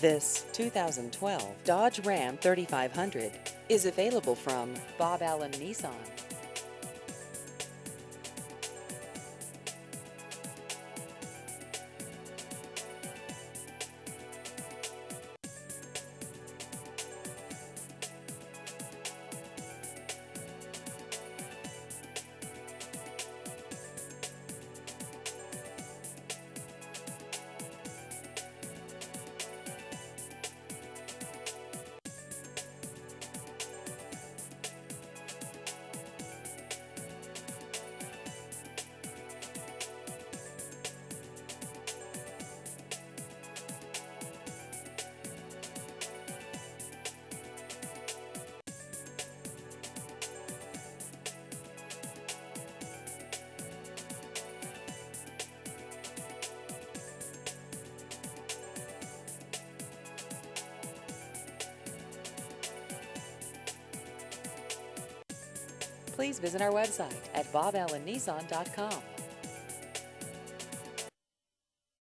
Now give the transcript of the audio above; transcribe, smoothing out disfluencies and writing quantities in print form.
This 2012 Dodge Ram 3500 is available from Bob Allen Nissan. Please visit our website at boballennissan.com.